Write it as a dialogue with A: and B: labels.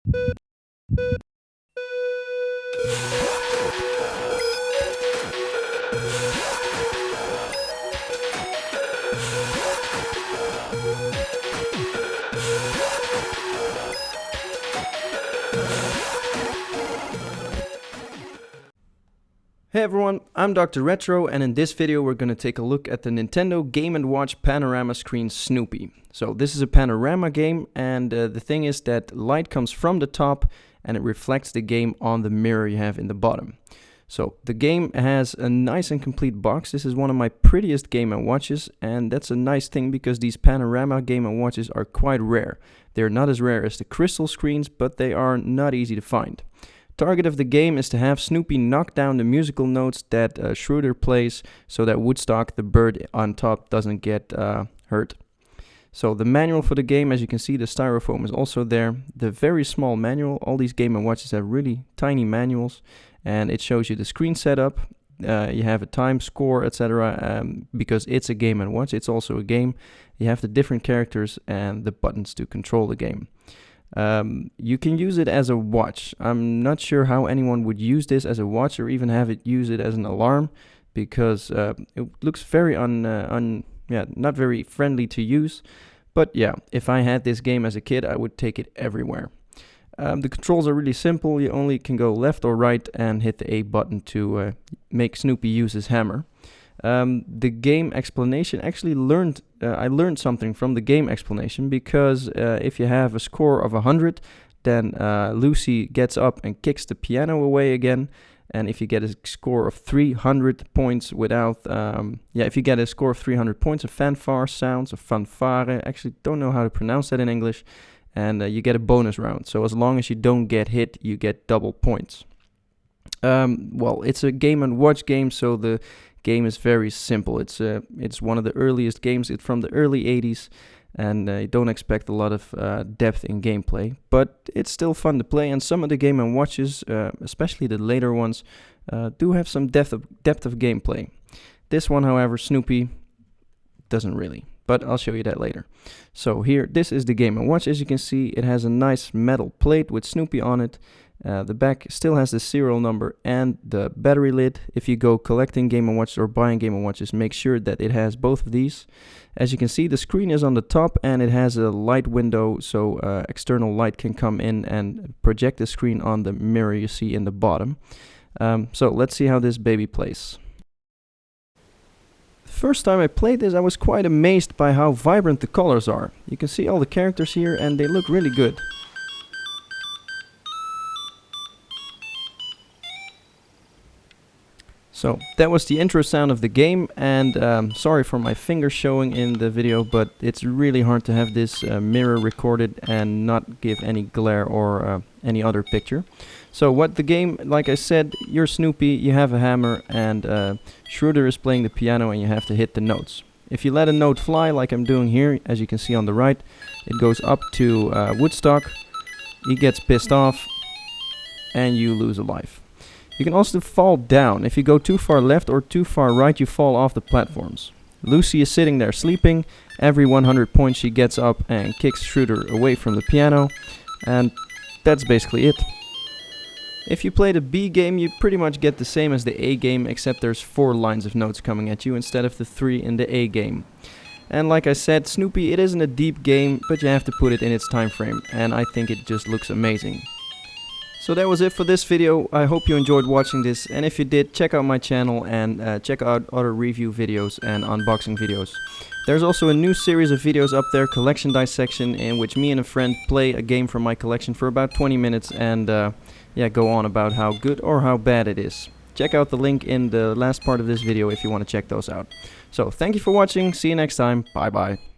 A: Hey everyone, I'm Dr. Retro, and in this video we're going to take a look at the Nintendo Game & Watch Panorama screen Snoopy. So this is a panorama game, and the thing is that light comes from the top and it reflects the game on the mirror you have in the bottom. So the game has a nice and complete box. This is one of my prettiest Game & Watches, and that's a nice thing because these panorama Game & Watches are quite rare. They're not as rare as the crystal screens, but they are not easy to find. Target of the game is to have Snoopy knock down the musical notes that Schroeder plays so that Woodstock, the bird on top, doesn't get hurt. So the manual for the game, as you can see, the styrofoam is also there. The very small manual, all these Game & Watches have really tiny manuals, and it shows you the screen setup. You have a time, score, etc. Because it's a Game & Watch, it's also a game. You have the different characters and the buttons to control the game. You can use it as a watch. I'm not sure how anyone would use this as a watch or even have it use it as an alarm, because it looks very not very friendly to use. But yeah, if I had this game as a kid, I would take it everywhere. The controls are really simple. You only can go left or right and hit the A button to make Snoopy use his hammer. The game explanation, actually I learned something from the game explanation, because if you have a score of 100, then Lucy gets up and kicks the piano away again. And if you get a score of 300 points if you get a score of 300 points, a fanfare sounds, a fanfare, actually don't know how to pronounce that in English, and you get a bonus round. So as long as you don't get hit, you get double points. Well, it's a Game & Watch game, so the game is very simple. It's one of the earliest games. It's from the early 80s, and you don't expect a lot of depth in gameplay, but it's still fun to play. And some of the Game & Watches, especially the later ones, do have some depth of gameplay. This one, however, Snoopy, doesn't really, but I'll show you that later. So here, this is the Game & Watch. As you can see, it has a nice metal plate with Snoopy on it. The back still has the serial number and the battery lid. If you go collecting Game & Watches or buying Game & Watches, make sure that it has both of these. As you can see, the screen is on the top and it has a light window, so external light can come in and project the screen on the mirror you see in the bottom. So let's see how this baby plays. The first time I played this, I was quite amazed by how vibrant the colors are. You can see all the characters here and they look really good. So that was the intro sound of the game, and sorry for my finger showing in the video, but it's really hard to have this mirror recorded and not give any glare or any other picture. So what the game, like I said, you're Snoopy, you have a hammer, and Schroeder is playing the piano and you have to hit the notes. If you let a note fly, like I'm doing here, as you can see on the right, it goes up to Woodstock, he gets pissed off, and you lose a life. You can also fall down. If you go too far left or too far right, you fall off the platforms. Lucy is sitting there sleeping. Every 100 points she gets up and kicks Schroeder away from the piano. And that's basically it. If you play the B game, you pretty much get the same as the A game, except there's 4 lines of notes coming at you instead of the 3 in the A game. And like I said, Snoopy, it isn't a deep game, but you have to put it in its time frame. And I think it just looks amazing. So that was it for this video. I hope you enjoyed watching this, and if you did, check out my channel and check out other review videos and unboxing videos. There's also a new series of videos up there, Collection Dissection, in which me and a friend play a game from my collection for about 20 minutes and go on about how good or how bad it is. Check out the link in the last part of this video if you want to check those out. So thank you for watching, see you next time, bye bye.